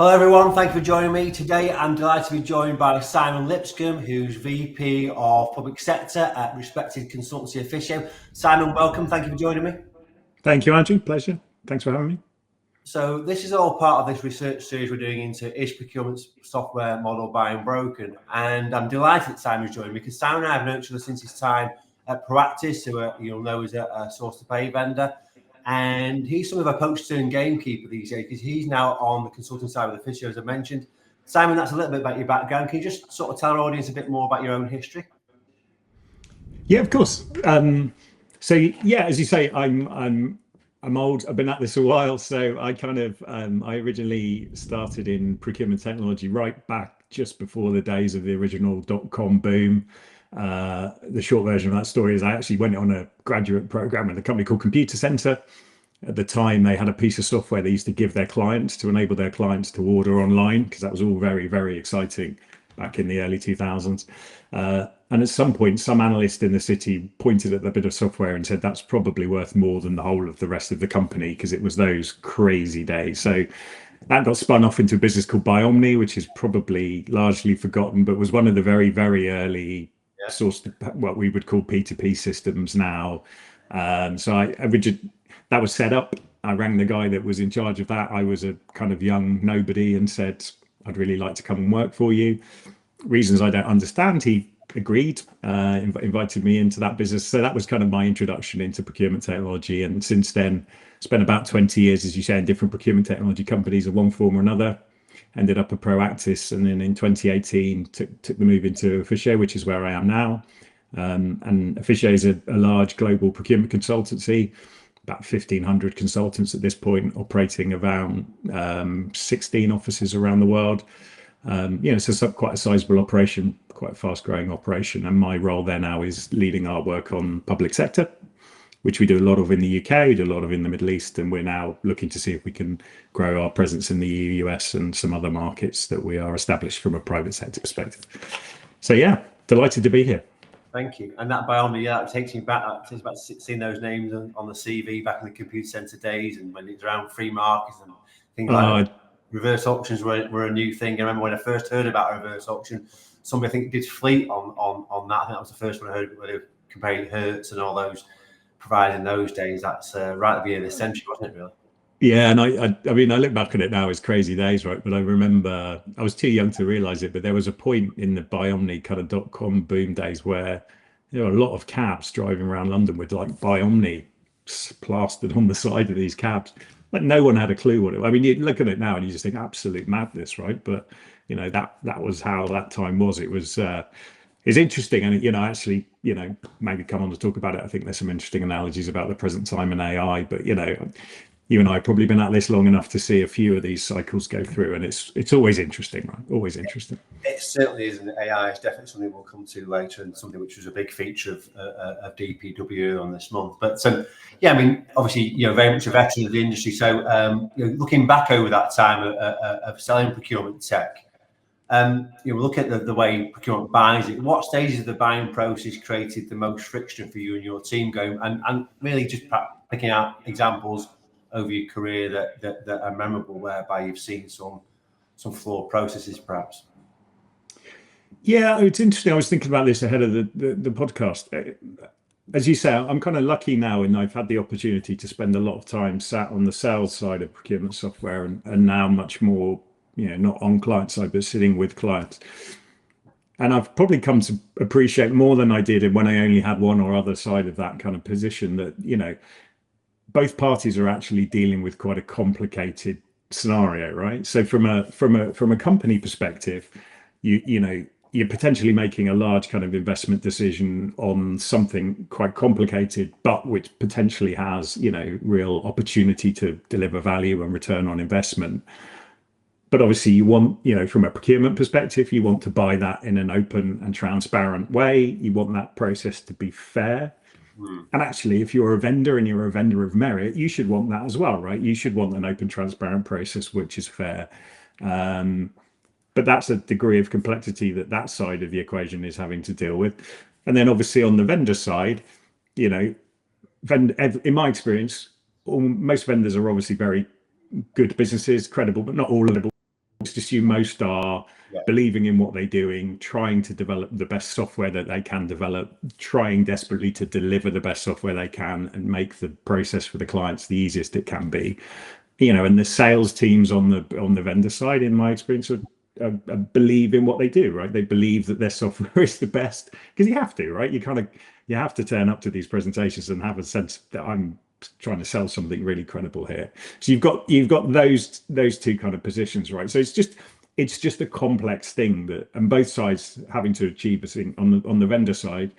Hello everyone, thank you for joining me. Today I'm delighted to be joined by Simon Lipscomb, who's VP of Public Sector at respected consultancy Efficio. Simon, welcome, thank you for joining me. Thank you, Andrew, pleasure. Thanks for having me. So this is all part of this research series we're doing into is procurement software model buying broken? And I'm delighted that Simon's joined me because Simon and I have known each other since his time at Proactis, who you'll know is a source to pay vendor. And he's some of a Poacher and Gamekeeper these days because he's now on the consulting side with Efficio, as I mentioned. Simon, that's a little bit about your background. Can you just sort of tell our audience a bit more about your own history? Yeah, of course. So yeah, as you say, I'm old. I've been at this a while. So I I originally started in procurement technology right back just before the days of the original .com boom. The short version of that story is I actually went on a graduate program at a company called Computer Center. At the time, they had a piece of software they used to give their clients to enable their clients to order online, because that was all very, very exciting back in the early 2000s. And at some point, some analyst in the city pointed at the bit of software and said, that's probably worth more than the whole of the rest of the company, because it was those crazy days. So that got spun off into a business called Biomni, which is probably largely forgotten, but was one of the very, very early source, what we would call P2P systems now. That was set up. I rang the guy that was in charge of that. I was a kind of young nobody and said, I'd really like to come and work for you. Reasons I don't understand. He agreed, invited me into that business. So that was kind of my introduction into procurement technology. And since then, spent about 20 years, as you say, in different procurement technology companies of one form or another. Ended up at Proactis, and then in 2018 took the move into Efficio, which is where I am now. And Efficio is a large global procurement consultancy, about 1,500 consultants at this point, operating around 16 offices around the world. So quite a sizable operation, quite a fast-growing operation. And my role there now is leading our work on public sector, which we do a lot of in the UK, we do a lot of in the Middle East, and we're now looking to see if we can grow our presence in the EU, US, and some other markets that we are established from a private sector perspective. So yeah, delighted to be here. Thank you. And that Biomni, yeah, it takes me back. It takes about seeing those names on the CV back in the computer center days, and when it was around free markets and things like that. Reverse auctions were a new thing. I remember when I first heard about a reverse auction, somebody I think did Fleet on that. I think that was the first one I heard, where they were comparing Hertz and all those provided in those days. That's right at the beginning of the century, wasn't it, really? Yeah, and I mean, I look back at it now as crazy days, right? But I remember I was too young to realize it, but there was a point in the Biomni kind of .com boom days where there were a lot of cabs driving around London with like Biomni plastered on the side of these cabs. Like no one had a clue what it was. I mean, you look at it now and you just think absolute madness, right? But that was how that time was. It was it's interesting, and actually, maybe come on to talk about it. I think there's some interesting analogies about the present time and AI. But you and I have probably been at this long enough to see a few of these cycles go through, and it's always interesting, right? Always interesting. It certainly is, and AI is definitely something we'll come to later, and something which was a big feature of DPW on this month. But yeah, I mean, obviously, very much a veteran of the industry. So, looking back over that time of selling procurement tech, we'll look at the way procurement buys it. What stages of the buying process created the most friction for you and your team going, and really just picking out examples over your career that are memorable, whereby you've seen some flawed processes, perhaps? Yeah, it's interesting. I was thinking about this ahead of the podcast. As you say, I'm kind of lucky now, and I've had the opportunity to spend a lot of time sat on the sales side of procurement software, and now much more, not on client side, but sitting with clients. And I've probably come to appreciate more than I did when I only had one or other side of that kind of position, that, both parties are actually dealing with quite a complicated scenario, right? So from a company perspective, you're potentially making a large kind of investment decision on something quite complicated, but which potentially has, real opportunity to deliver value and return on investment. But obviously you want, from a procurement perspective, you want to buy that in an open and transparent way. You want that process to be fair. And actually, if you're a vendor and you're a vendor of merit, you should want that as well, right? You should want an open, transparent process which is fair. But that's a degree of complexity that side of the equation is having to deal with. And then obviously on the vendor side, in my experience, most vendors are obviously very good businesses, credible, but not all of them. just assume most are Yeah. believing in what they're doing, trying to develop the best software that they can develop, trying desperately to deliver the best software they can and make the process for the clients the easiest it can be. And the sales teams on the vendor side, in my experience, believe in what they do, right? They believe that their software is the best, because you have to, right? You have to turn up to these presentations and have a sense that I'm trying to sell something really credible here. So you've got those two kind of positions, right? So it's just a complex thing that, and both sides having to achieve a thing. On the vendor side,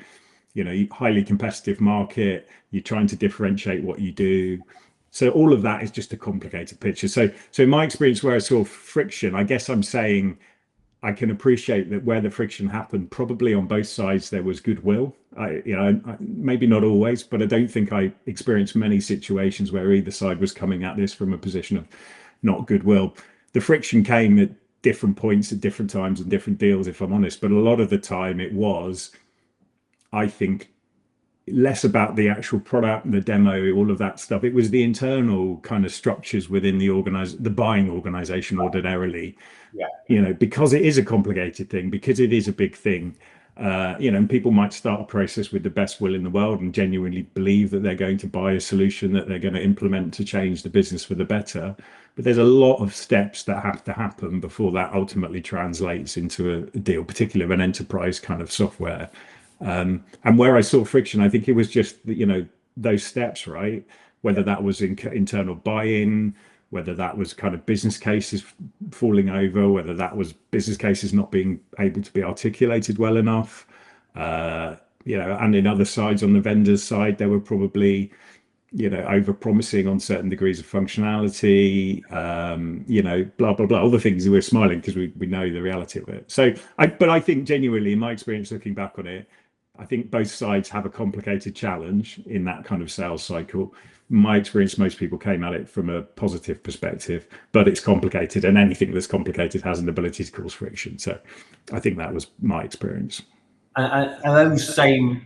highly competitive market, you're trying to differentiate what you do. So all of that is just a complicated picture. So in my experience, where I saw friction, I guess I'm saying I can appreciate that where the friction happened, probably on both sides there was goodwill. Maybe not always, but I don't think I experienced many situations where either side was coming at this from a position of not goodwill. The friction came at different points at different times and different deals, if I'm honest. But a lot of the time it was, I think, less about the actual product and the demo, all of that stuff. It was the internal kind of structures within the buying organization ordinarily. Yeah. Because it is a complicated thing, because it is a big thing. And people might start a process with the best will in the world and genuinely believe that they're going to buy a solution that they're going to implement to change the business for the better. But there's a lot of steps that have to happen before that ultimately translates into a deal, particularly of an enterprise kind of software. And where I saw friction, I think it was just, those steps, right? Whether that was internal buy-in, whether that was kind of business cases falling over, whether that was business cases not being able to be articulated well enough. And in other sides, on the vendor's side, there were probably, over promising on certain degrees of functionality, blah, blah, blah, all the things. We're smiling because we know the reality of it. But I think genuinely, in my experience, looking back on it, I think both sides have a complicated challenge in that kind of sales cycle. In my experience, most people came at it from a positive perspective, but it's complicated, and anything that's complicated has an ability to cause friction. So I think that was my experience. And those same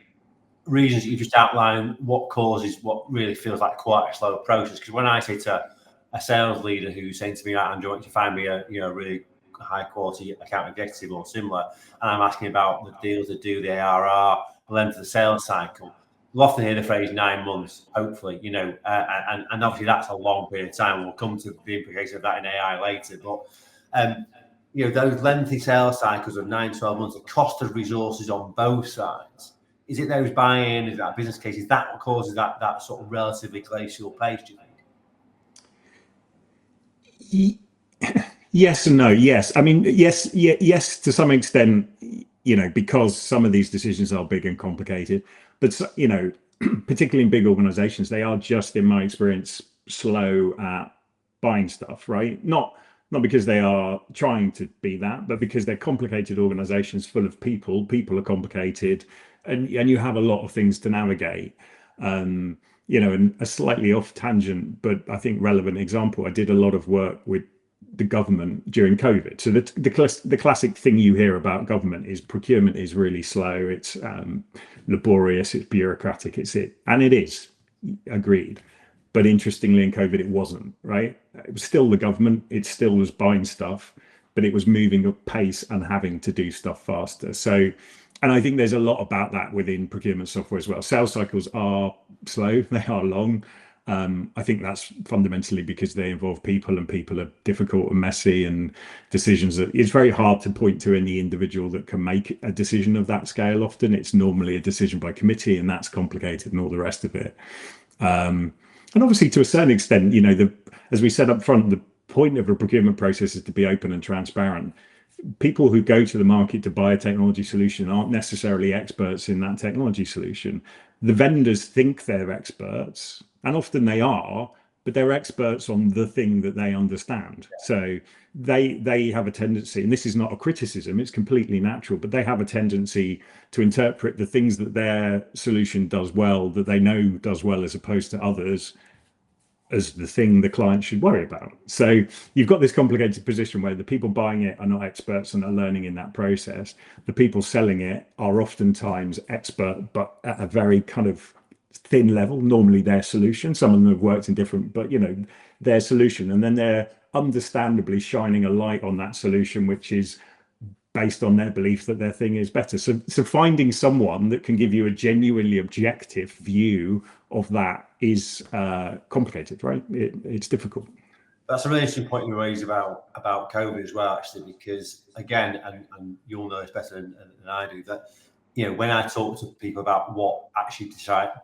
reasons that you just outlined, what causes what really feels like quite a slow process? Because when I say to a sales leader who's saying to me, I'm going to find me a really high quality account executive or similar, and I'm asking about the deals that do the ARR, the length of the sales cycle, we'll often hear the phrase 9 months, hopefully, and obviously that's a long period of time. We'll come to the implication of that in AI later, but those lengthy sales cycles of 9 to 12 months, the cost of resources on both sides, is it those buy-in, is that business case, is that what causes that sort of relatively glacial pace, do you think? Yes and no. Yes. I mean, yes, yes, to some extent, because some of these decisions are big and complicated, but, particularly in big organizations, they are just, in my experience, slow at buying stuff, right? Not because they are trying to be that, but because they're complicated organizations full of people. People are complicated, and you have a lot of things to navigate. And a slightly off tangent, but I think relevant example, I did a lot of work with the government during COVID. So the classic thing you hear about government is procurement is really slow, it's laborious, it's bureaucratic, and it is, agreed. But interestingly, in COVID, it wasn't, right? It was still the government, it still was buying stuff, but it was moving at pace and having to do stuff faster. So, and I think there's a lot about that within procurement software as well. Sales cycles are slow, they are long. I think that's fundamentally because they involve people, and people are difficult and messy, and decisions that it's very hard to point to any individual that can make a decision of that scale. Often it's normally a decision by committee, and that's complicated and all the rest of it. And obviously, to a certain extent, as we said up front, the point of a procurement process is to be open and transparent. People who go to the market to buy a technology solution aren't necessarily experts in that technology solution. The vendors think they're experts, and often they are, but they're experts on the thing that they understand. So they have a tendency, and this is not a criticism, it's completely natural, but they have a tendency to interpret the things that their solution does well, that they know does well, as opposed to others, as the thing the client should worry about. So you've got this complicated position where the people buying it are not experts and are learning in that process. The people selling it are oftentimes expert, but at a very kind of thin level, normally their solution. Some of them have worked in different, but their solution. And then they're understandably shining a light on that solution, which is based on their belief that their thing is better. So finding someone that can give you a genuinely objective view of that is complicated, right? It's difficult. That's a really interesting point you raised about COVID as well, actually, because again, and you'll know this better than I do, that when I talk to people about what actually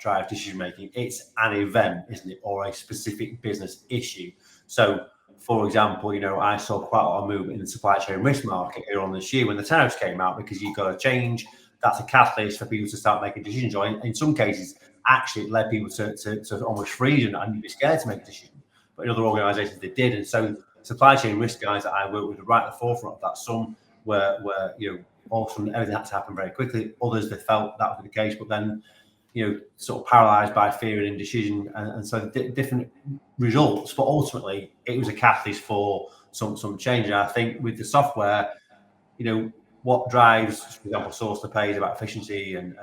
drives decision making, it's an event, isn't it, or a specific business issue. So, for example, I saw quite a lot of movement in the supply chain risk market earlier on this year when the tariffs came out, because you've got to change. That's a catalyst for people to start making decisions. Or in some cases, actually, it led people to almost freeze and be scared to make a decision. But in other organisations, they did. And so supply chain risk guys that I work with are right at the forefront of that. Some were all of a sudden everything had to happen very quickly. Others, they felt that was the case, but then, sort of paralysed by fear and indecision. And so different results. But ultimately, it was a catalyst for some change. And I think with the software, what drives, for example, source to pay is about efficiency and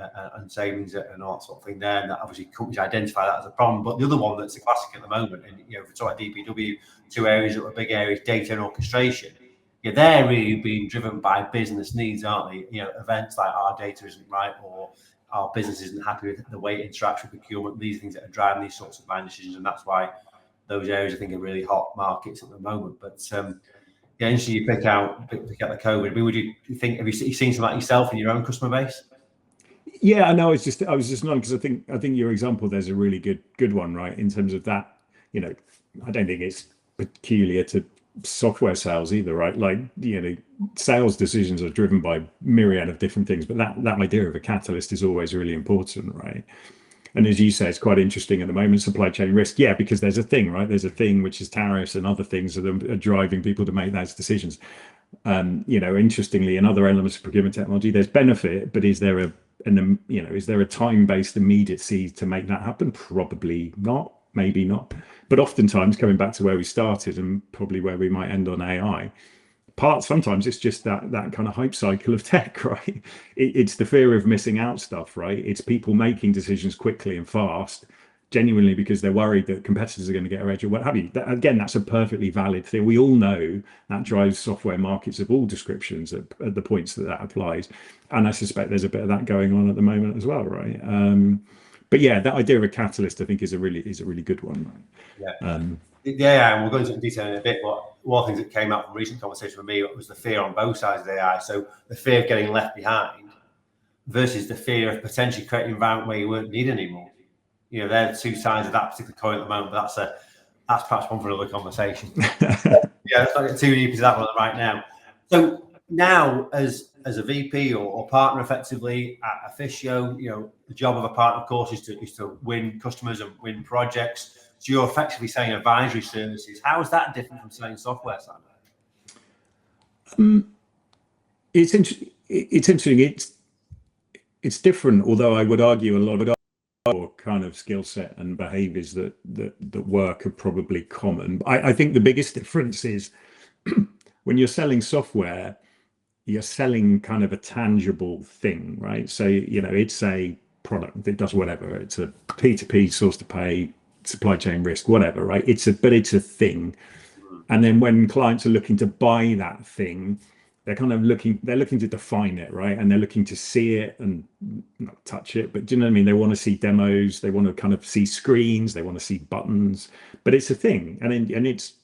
savings and all that sort of thing there. And that obviously companies identify that as a problem. But the other one that's a classic at the moment, and if we talk about DPW, two areas that were big areas, data and orchestration. They're really being driven by business needs, aren't they? Events like our data isn't right, or our business isn't happy with the way it interacts with procurement. These things that are driving these sorts of buying decisions, and that's why those areas I think are really hot markets at the moment. But interesting you pick out the COVID. I mean, would you think, have you seen some of that yourself in your own customer base? Yeah, I know. I was just nodding because I think your example there's a really good one, right? In terms of that, I don't think it's peculiar to software sales either, right? Like, sales decisions are driven by myriad of different things, but that idea of a catalyst is always really important, right? And as you say, it's quite interesting at the moment, supply chain risk. Yeah, because there's a thing, right? There's a thing which is tariffs and other things that are driving people to make those decisions. Interestingly, in other elements of procurement technology, there's benefit, but is there a time-based immediacy to make that happen? Probably not, maybe not. But oftentimes, coming back to where we started and probably where we might end on AI, sometimes it's just that kind of hype cycle of tech, right? It's the fear of missing out stuff, right? It's people making decisions quickly and fast, genuinely because they're worried that competitors are going to get a edge or what have you. Again, that's a perfectly valid thing. We all know that drives software markets of all descriptions at the points that applies. And I suspect there's a bit of that going on at the moment as well, right? But yeah, that idea of a catalyst, I think, is a really good one. Right? Yeah. And we'll go into detail in a bit. But one of the things that came out from recent conversation with me was the fear on both sides of the AI. So the fear of getting left behind versus the fear of potentially creating an environment where you weren't needed anymore. They're the two sides of that particular coin at the moment. But that's perhaps one for another conversation. Let's not get too deep into that one right now. So now, as a VP or partner, effectively at Efficio, the job of a partner, of course, is to win customers and win projects. So you're effectively selling advisory services. How is that different from selling software, Simon? It's interesting. It's different, although I would argue a lot of kind of skill set and behaviors that work are probably common. I think the biggest difference is when you're selling software, you're selling kind of a tangible thing, right? So, it's a product that does whatever. It's a P2P, source to pay, supply chain risk, whatever, right? It's a thing. And then when clients are looking to buy that thing, they're looking to define it, right? And they're looking to see it and not touch it, but do you know what I mean? They want to see demos, they want to kind of see screens, they want to see buttons, but it's a thing. And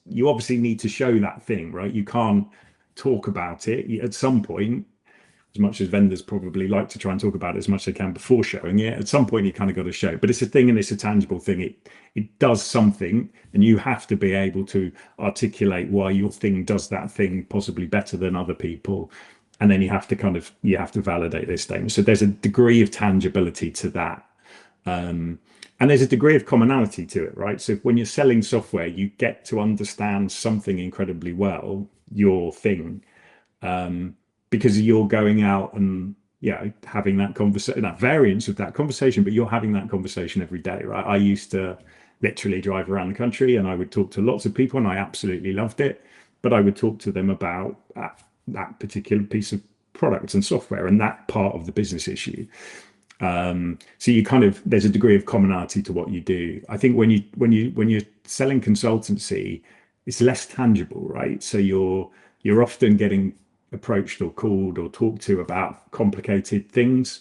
you obviously need to show that thing, right? You can't talk about it at some point, as much as vendors probably like to try and talk about it as much as they can before showing it. At some point, you kind of got to show it, but it's a thing and it's a tangible thing. It does something, and you have to be able to articulate why your thing does that thing possibly better than other people. And then you have to validate this statement. So there's a degree of tangibility to that. And there's a degree of commonality to it, right? So when you're selling software, you get to understand something incredibly well, your thing, because you're going out and having that conversation, that variance of that conversation, but you're having that conversation every day, right? I used to literally drive around the country and I would talk to lots of people and I absolutely loved it, but I would talk to them about that particular piece of product and software and that part of the business issue. So there's a degree of commonality to what you do. I think when you're selling consultancy, it's less tangible, right? So you're often getting approached or called or talked to about complicated things,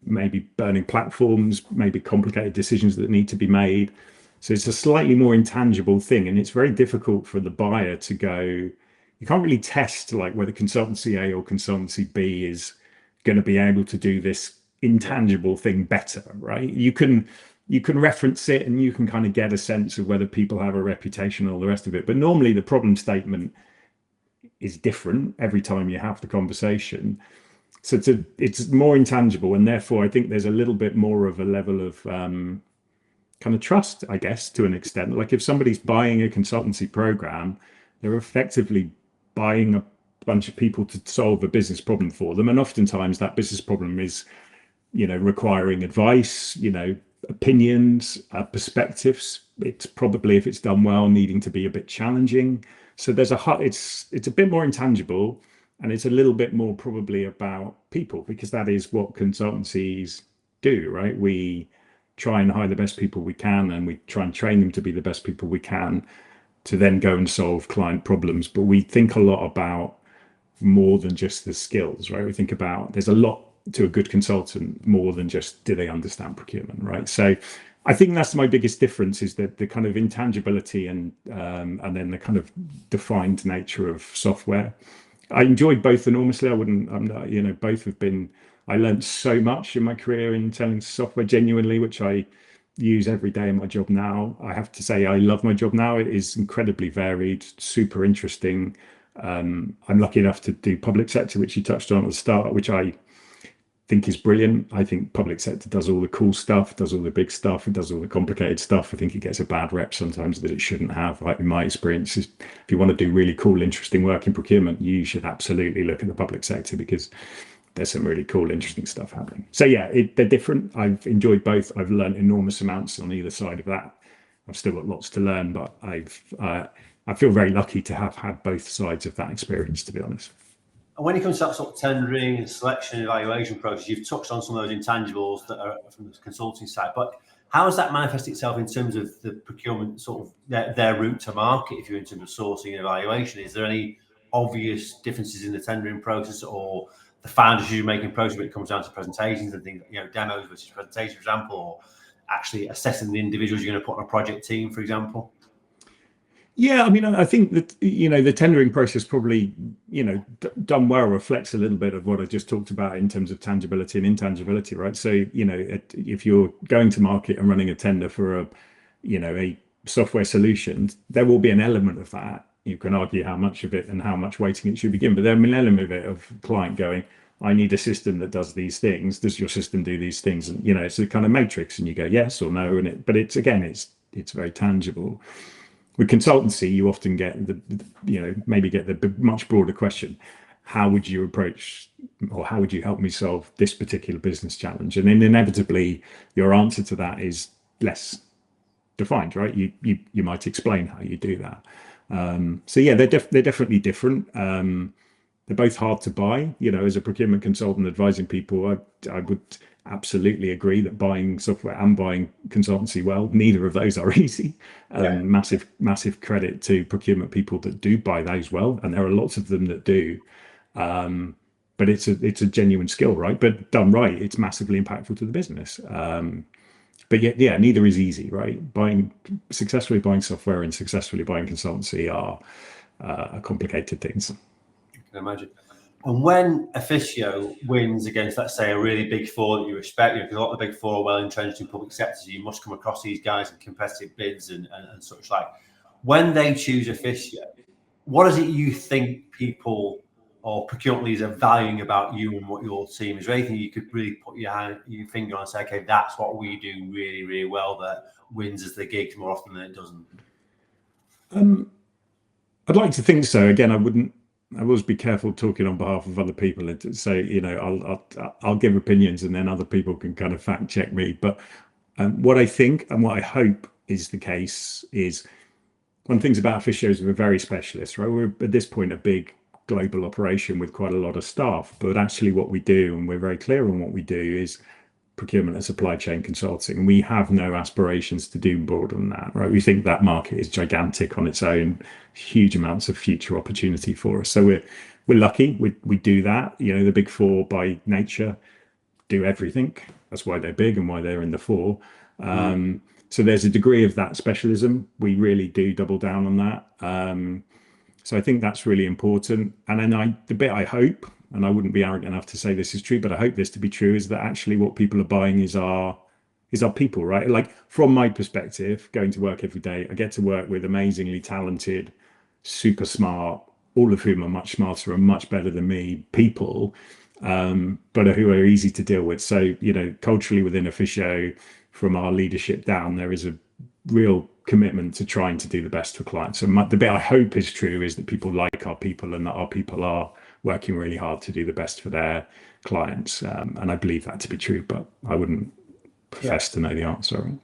maybe burning platforms, maybe complicated decisions that need to be made. So it's a slightly more intangible thing, and it's very difficult for the buyer to go. You can't really test like whether consultancy A or consultancy B is going to be able to do this intangible thing better, right? You can reference it and you can kind of get a sense of whether people have a reputation and all the rest of it. But normally the problem statement is different every time you have the conversation. So it's more intangible, and therefore I think there's a little bit more of a level of kind of trust, I guess, to an extent. Like if somebody's buying a consultancy program, they're effectively buying a bunch of people to solve a business problem for them. And oftentimes that business problem is, requiring advice, opinions, perspectives. It's probably, if it's done well, needing to be a bit challenging. So it's a bit more intangible, and it's a little bit more probably about people, because that is what consultancies do, right? We try and hire the best people we can, and we try and train them to be the best people we can to then go and solve client problems. But we think a lot about more than just the skills, right? We think about there's a lot to a good consultant more than just do they understand procurement, right? So I think that's my biggest difference, is that the kind of intangibility and then the kind of defined nature of software. I enjoyed both enormously. I'm not, both have been, I learned so much in my career in selling software genuinely, which I use every day in my job now. I have to say I love my job now. It is incredibly varied, super interesting. I'm lucky enough to do public sector, which you touched on at the start, which I think is brilliant. I think public sector does all the cool stuff, does all the big stuff, it does all the complicated stuff. I think it gets a bad rep sometimes that it shouldn't have. Like in my experience, if you want to do really cool, interesting work in procurement, you should absolutely look at the public sector, because there's some really cool, interesting stuff happening. So yeah, they're different. I've enjoyed both. I've learned enormous amounts on either side of that. I've still got lots to learn, but I feel very lucky to have had both sides of that experience, to be honest. And when it comes to that sort of tendering and selection and evaluation process, you've touched on some of those intangibles that are from the consulting side, but how does that manifest itself in terms of the procurement, sort of their route to market, if you're in terms of sourcing and evaluation? Is there any obvious differences in the tendering process or the final decision-making process when it comes down to presentations and things, demos versus presentations, for example, or actually assessing the individuals you're going to put on a project team, for example? Yeah, I mean, I think that, the tendering process probably, done well reflects a little bit of what I just talked about in terms of tangibility and intangibility, right? So, if you're going to market and running a tender for a software solution, there will be an element of that. You can argue how much of it and how much weighting it should be given, but there'll be an element of it of client going, I need a system that does these things. Does your system do these things? And, it's a kind of matrix, and you go yes or no. But it's very tangible. With consultancy, you often get maybe get the much broader question: how would you approach, or how would you help me solve this particular business challenge? And then inevitably, your answer to that is less defined, right? You might explain how you do that. So yeah, they're definitely different. They're both hard to buy. As a procurement consultant advising people, I would absolutely agree that buying software and buying consultancy well, neither of those are easy. Massive credit to procurement people that do buy those well, and there are lots of them that do. But it's a genuine skill, right? But done right, it's massively impactful to the business. But yeah, neither is easy, right? Successfully buying software and successfully buying consultancy are complicated things. I can imagine. And when Efficio wins against, let's say, a really big four that you respect, because a lot of the big four are well entrenched in public sector, so you must come across these guys in competitive bids and such like. When they choose Efficio, what is it you think people or procurement leaders are valuing about you and what your team is? There anything you could really put your finger on and say, okay, that's what we do really, really well that wins us the gigs more often than it doesn't? I'd like to think so. Again, I always be careful talking on behalf of other people and say, I'll give opinions and then other people can kind of fact check me. But what I think and what I hope is the case is, one of the things about Efficio is we're very specialist, right? We're at this point a big global operation with quite a lot of staff, but actually what we do, and we're very clear on what we do, is procurement and supply chain consulting. We have no aspirations to do more than that, right? We think that market is gigantic on its own, huge amounts of future opportunity for us. So we're lucky. We do that. You know, the big four by nature do everything. That's why they're big and why they're in the four. So there's a degree of that specialism. We really do double down on that. So I think that's really important. And then the bit I hope, and I wouldn't be arrogant enough to say this is true, but I hope this to be true, is that actually what people are buying is our people, right? Like from my perspective, going to work every day, I get to work with amazingly talented, super smart, all of whom are much smarter and much better than me, people, but who are easy to deal with. So, you know, culturally within Efficio, from our leadership down, there is a real commitment to trying to do the best for clients. So the bit I hope is true is that people like our people and that our people are working really hard to do the best for their clients. And I believe that to be true, but I wouldn't profess to know the answer. Right?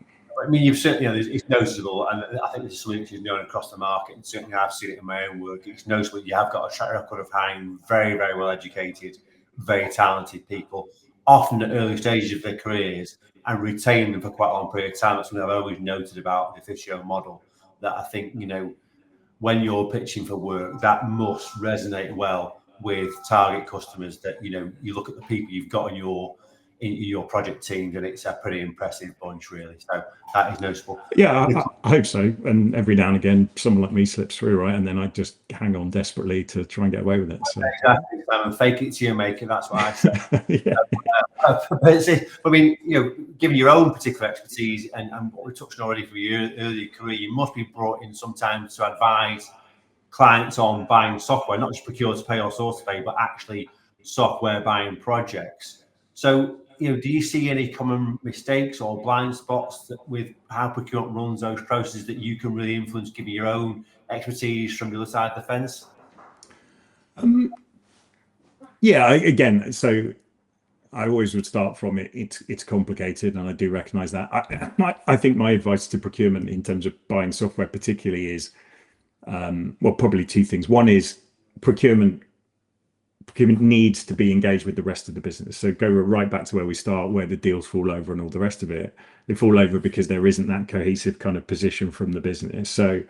I mean, you've certainly, you know, it's noticeable, and I think this is something which is known across the market, and certainly I've seen it in my own work. It's noticeable you have got a track record of hiring very, very well educated, very talented people, often at early stages of their careers, and retain them for quite a long period of time. That's something I've always noted about the Efficio model, that I think, you know, when you're pitching for work, that must resonate well with target customers, that, you know, you look at the people you've got in your project teams, and it's a pretty impressive bunch, really. So that is noticeable. Yeah, I hope so. And every now and again, someone like me slips through, right? And then I just hang on desperately to try and get away with it. So exactly, Simon. Fake it till you make it. That's what I say. Yeah. I mean, you know, given your own particular expertise and what we touched on already from your earlier career, you must be brought in sometimes to advise clients on buying software, not just procure to pay or source to pay, but actually software buying projects. So, you know, do you see any common mistakes or blind spots with how procurement runs those processes that you can really influence, given your own expertise from the other side of the fence? Yeah, again, so I always would start from it's complicated, and I do recognize that. I think my advice to procurement in terms of buying software particularly is, well, probably two things. One is procurement needs to be engaged with the rest of the business. So go right back to where we start, where the deals fall over and all the rest of it. They fall over because there isn't that cohesive kind of position from the business. So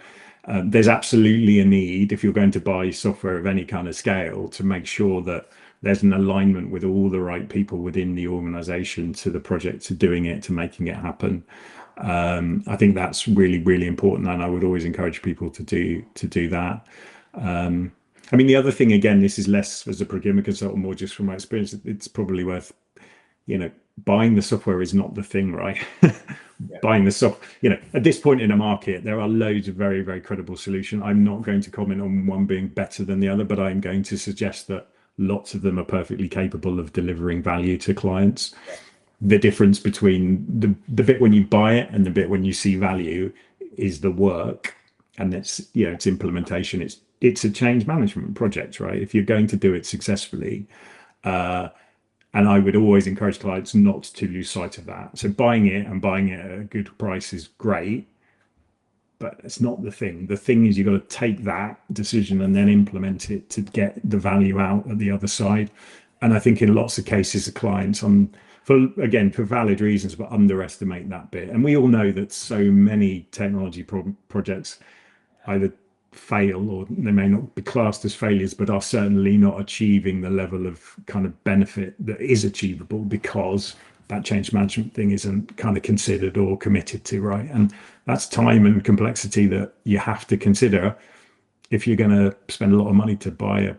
there's absolutely a need, if you're going to buy software of any kind of scale, to make sure that there's an alignment with all the right people within the organization to the project, to doing it, to making it happen. I think that's really, really important, and I would always encourage people to do that. I mean, the other thing, again, this is less as a procurement consultant, more just from my experience, it's probably worth, you know, buying the software is not the thing, right? Buying the software, you know, at this point in a market, there are loads of very, very credible solutions. I'm not going to comment on one being better than the other, but I'm going to suggest that lots of them are perfectly capable of delivering value to clients. The difference between the bit when you buy it and the bit when you see value is the work, and it's, you know, it's implementation. It's a change management project, right? If you're going to do it successfully, and I would always encourage clients not to lose sight of that. So buying it at a good price is great, but it's not the thing. The thing is, you've got to take that decision and then implement it to get the value out at the other side. And I think in lots of cases, the clients, for valid reasons, but underestimate that bit. And we all know that so many technology projects either fail, or they may not be classed as failures, but are certainly not achieving the level of kind of benefit that is achievable because that change management thing isn't kind of considered or committed to, right? And that's time and complexity that you have to consider if you're going to spend a lot of money to buy a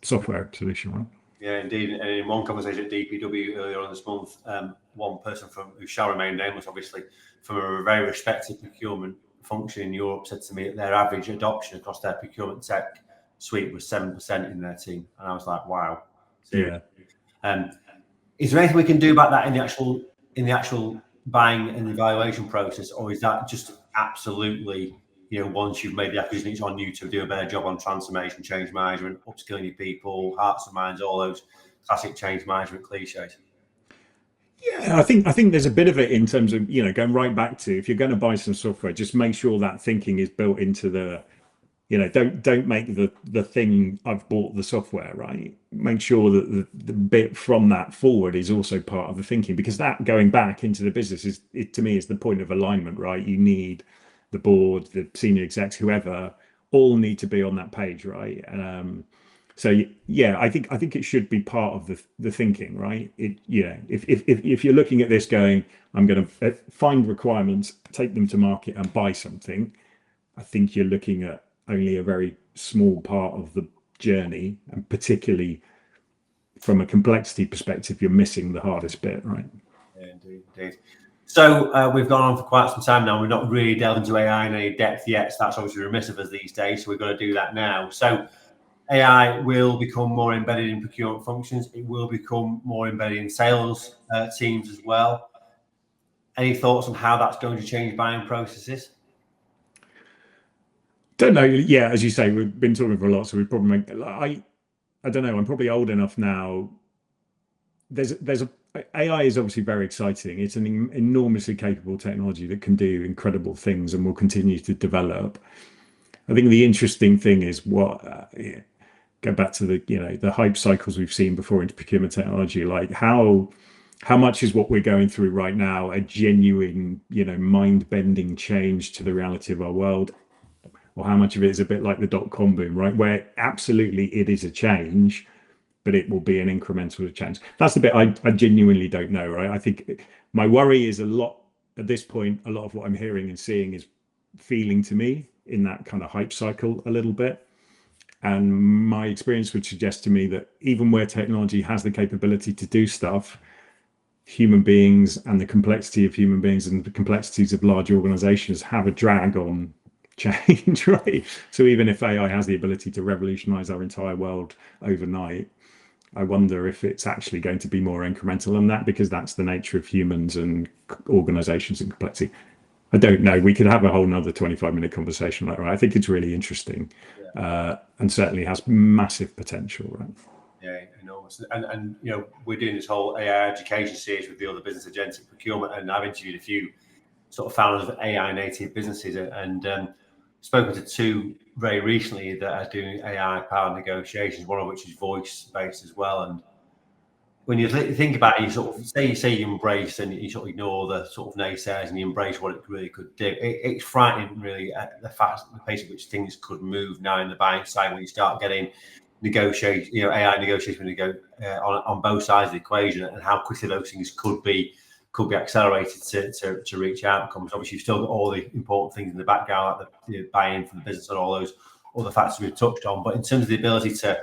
software solution, right? Yeah, indeed. And in one conversation at DPW earlier on this month, one person who shall remain nameless, obviously, from a very respected procurement function in Europe, said to me that their average adoption across their procurement tech suite was 7% in their team. And I was like, wow. Yeah. Is there anything we can do about that in the actual buying and evaluation process, or is that just absolutely, you know, once you've made the acquisition, it's on you to do a better job on transformation, change management, upskilling your people, hearts and minds, all those classic change management cliches? Yeah, I think there's a bit of it in terms of, you know, going right back to, if you're going to buy some software, just make sure that thinking is built into the don't make the thing I've bought the software, right? Make sure that the bit from that forward is also part of the thinking, because that going back into the business to me is the point of alignment, right? You need the board, the senior execs, whoever, all need to be on that page, right? So yeah, I think it should be part of the thinking, right? If you're looking at this going, I'm going to find requirements, take them to market, and buy something, I think you're looking at only a very small part of the journey, and particularly from a complexity perspective, you're missing the hardest bit, right? Yeah, indeed. So we've gone on for quite some time now. We've not really delved into AI in any depth yet. So that's obviously remiss of us these days. So we've got to do that now. So AI will become more embedded in procurement functions. It will become more embedded in sales teams as well. Any thoughts on how that's going to change buying processes? Don't know. Yeah, as you say, we've been talking for a lot, so we probably I don't know. I'm probably old enough now. AI is obviously very exciting. It's an enormously capable technology that can do incredible things and will continue to develop. I think the interesting thing is go back to the hype cycles we've seen before into procurement technology, like how much is what we're going through right now a genuine, mind-bending change to the reality of our world, or how much of it is a bit like the dot-com boom, right? Where absolutely it is a change, but it will be an incremental change. That's the bit I genuinely don't know, right? I think my worry is at this point, a lot of what I'm hearing and seeing is feeling to me in that kind of hype cycle a little bit. And my experience would suggest to me that even where technology has the capability to do stuff, human beings and the complexity of human beings and the complexities of large organizations have a drag on change, right? So even if AI has the ability to revolutionize our entire world overnight, I wonder if it's actually going to be more incremental than that, because that's the nature of humans and organizations and complexity. I don't know. We could have a whole nother 25-minute conversation like that. I think it's really interesting, and certainly has massive potential, right? Yeah, enormous. And we're doing this whole AI education series with the other business agentic procurement, and I've interviewed a few sort of founders of AI native businesses, and spoken to two very recently that are doing AI powered negotiations, one of which is voice based as well. And when you think about it, you sort of say you embrace and you sort of ignore the sort of naysayers and you embrace what it really could do. It's frightening, really, at the pace at which things could move now in the buying side, when you start getting AI negotiation when you go on both sides of the equation, and how quickly those things could be accelerated to reach outcomes. Obviously, you've still got all the important things in the background, like the buy-in from the business and all those other factors we've touched on. But in terms of the ability to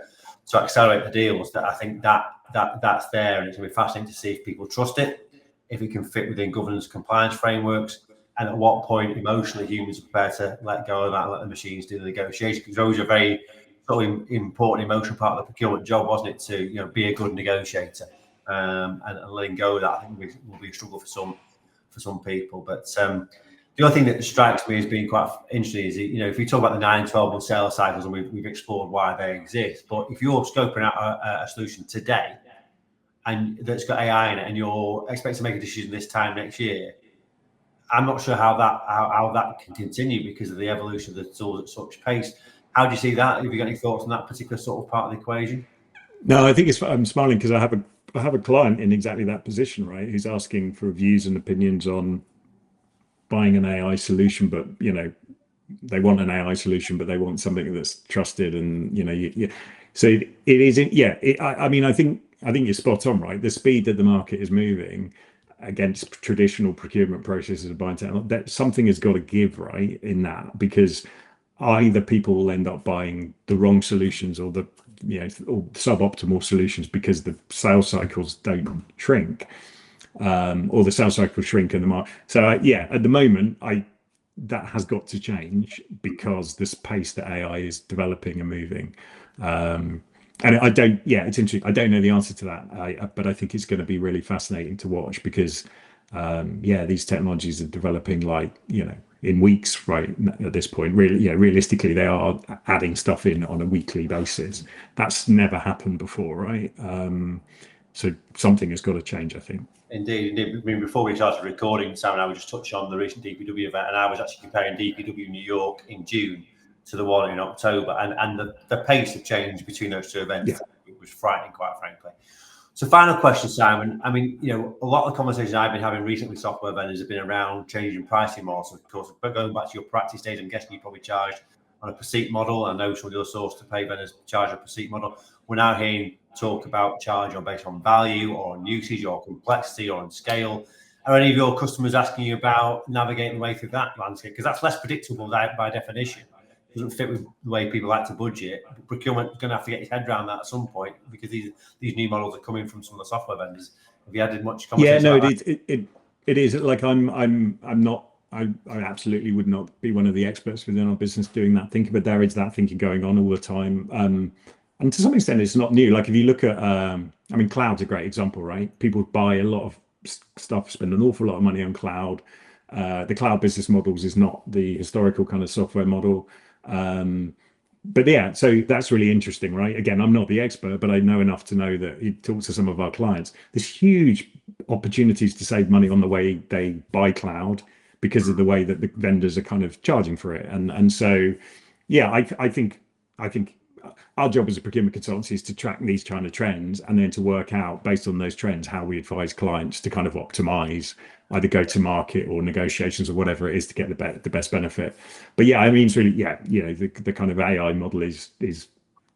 accelerate the deals, that I think that's there, and it's going to be fascinating to see if people trust it, if it can fit within governance compliance frameworks, and at what point emotionally humans are prepared to let go of that and let the machines do the negotiation. Because those are very sort of important emotional part of the procurement job, wasn't it, to be a good negotiator. And letting go of that, I think, will be a struggle for some people. But the other thing that strikes me as being quite interesting is, if we talk about the 9 and 12 month sales cycles, and we've explored why they exist, but if you're scoping out a solution today and that's got AI in it, and you're expecting to make a decision this time next year, I'm not sure how that can continue because of the evolution of the tools at such pace. How do you see that? Have you got any thoughts on that particular sort of part of the equation? No, I think I'm smiling because I have a client in exactly that position, right? Who's asking for views and opinions on buying an AI solution, but they want an AI solution, but they want something that's trusted, and so it isn't. Yeah, I mean, I think you're spot on, right? The speed that the market is moving against traditional procurement processes of buying technology, that something has got to give, right, in that, because either people will end up buying the wrong solutions or or suboptimal solutions because the sales cycles don't shrink, or the sales cycles shrink in the market. So at the moment, that has got to change because this pace that AI is developing and moving. And it's interesting. I don't know the answer to that, but I think it's going to be really fascinating to watch because, these technologies are developing in weeks, right? At this point, really, realistically, they are adding stuff in on a weekly basis. That's never happened before, right? So something has got to change, I think. Indeed. I mean, before we started recording, Sam and I were just touched on the recent DPW event, and I was actually comparing DPW New York in June to the one in October, and the pace of change between those two events was frightening, quite frankly. So final question, Simon. I mean, a lot of the conversations I've been having recently with software vendors have been around changing pricing models. So of course, but going back to your Proactis days, I'm guessing you probably charged on a per seat model. I know some of your source to pay vendors charge a per seat model. We're now hearing talk about charge based on value or on usage or complexity or on scale. Are any of your customers asking you about navigating the way through that landscape? Because that's less predictable by definition. It doesn't fit with the way people like to budget. Procurement is going to have to get his head around that at some point, because these new models are coming from some of the software vendors. Have you had much conversation? Yeah, no, it is. Like I'm not. I absolutely would not be one of the experts within our business doing that thinking, but there is that thinking going on all the time. And to some extent, it's not new. Like if you look at, I mean, cloud's a great example, right? People buy a lot of stuff, spend an awful lot of money on cloud. The cloud business models is not the historical kind of software model. But yeah, so that's really interesting, right? Again, I'm not the expert, but I know enough to know that you talk to some of our clients. There's huge opportunities to save money on the way they buy cloud because of the way that the vendors are kind of charging for it. And so, yeah, I think our job as a procurement consultancy is to track these kind of trends and then to work out based on those trends how we advise clients to kind of optimize either go to market or negotiations or whatever it is to get the best benefit. But yeah, I mean, it's really, the kind of AI model is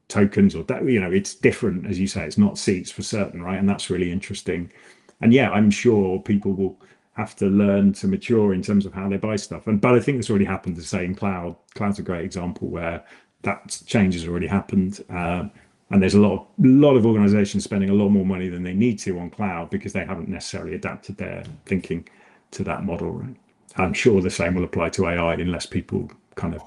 tokens or that, it's different, as you say, it's not seats for certain, right? And that's really interesting. And yeah, I'm sure people will have to learn to mature in terms of how they buy stuff. But I think it's already happened to say in cloud. Cloud's a great example where that change has already happened. And there's a lot of organizations spending a lot more money than they need to on cloud because they haven't necessarily adapted their thinking to that model, right? I'm sure the same will apply to AI unless people kind of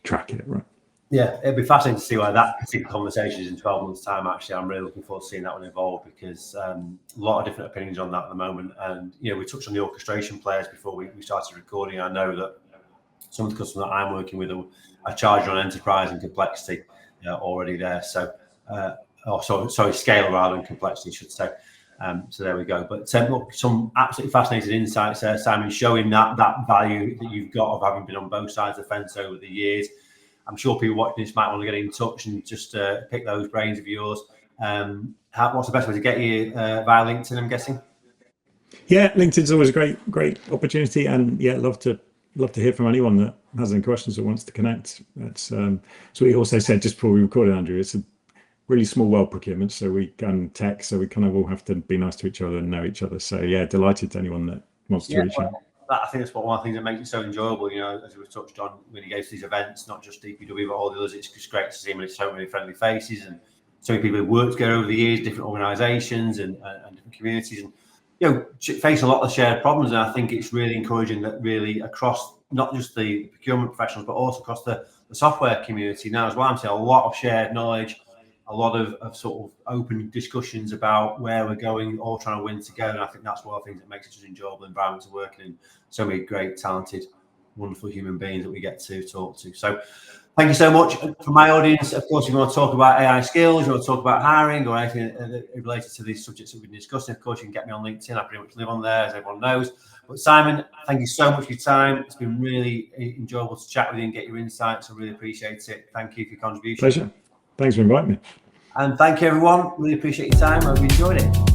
track it, right? Yeah, it'd be fascinating to see where that particular conversation is in 12 months' time. Actually, I'm really looking forward to seeing that one evolve because a lot of different opinions on that at the moment. And, we touched on the orchestration players before we started recording. I know that some of the customers that I'm working with are charged on enterprise and complexity already there. So, scale rather than complexity, I should say. So there we go. But look, some absolutely fascinating insights there, Simon, showing that value that you've got of having been on both sides of the fence over the years. I'm sure people watching this might want to get in touch and just pick those brains of yours. What's the best way to get you via LinkedIn, I'm guessing? Yeah, LinkedIn's always a great opportunity, and yeah, love to hear from anyone that has any questions or wants to connect. That's so we also said just before we recorded, Andrew, it's a really small world, procurement, so we can tech, so we kind of all have to be nice to each other and know each other. So yeah, delighted to anyone that wants to reach out. I think that's one of the things that makes it so enjoyable, as we've touched on when you go to these events, not just DPW, but all the others. It's just great to see so many friendly faces and so many people who've worked together over the years, different organisations and different communities, and face a lot of shared problems. And I think it's really encouraging that really across not just the procurement professionals, but also across the software community now as well. I'm seeing a lot of shared knowledge, a lot of sort of open discussions about where we're going, all trying to win together. And I think that's one of the things that makes it such an enjoyable environment to work in. So many great, talented, wonderful human beings that we get to talk to. So thank you so much. For my audience, of course, if you want to talk about AI skills, you want to talk about hiring or anything related to these subjects that we've been discussing, of course, you can get me on LinkedIn. I pretty much live on there, as everyone knows. But Simon, thank you so much for your time. It's been really enjoyable to chat with you and get your insights. I really appreciate it. Thank you for your contribution. Pleasure. Thanks for inviting me. And thank you, everyone. Really appreciate your time. I hope you enjoyed it.